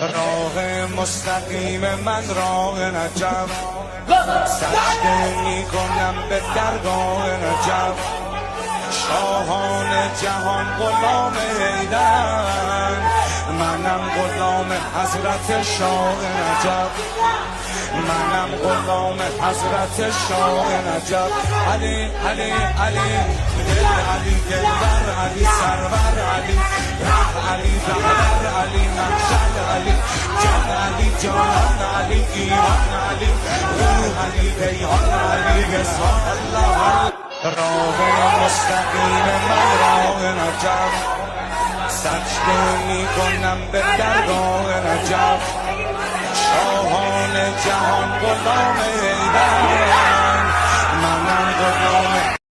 راه مستقیم من راه نجف، سجده می کنم به درگاه نجف. شاهان جهان غلام حیدرن، منم غلام حضرت شاه نجف. منم غلام حضرت شاه نجف. علی علی علی دل علی دلبر علی سرور علی ره علی رهبر علی مقصد علی جان علی جانان علی ایمان علی روح علی بیان علی وصال الله. راه مستقیم من راه نجف، سجده می کنم به درگاه نجف. شاهان جهان غلام حیدرن، منم غلام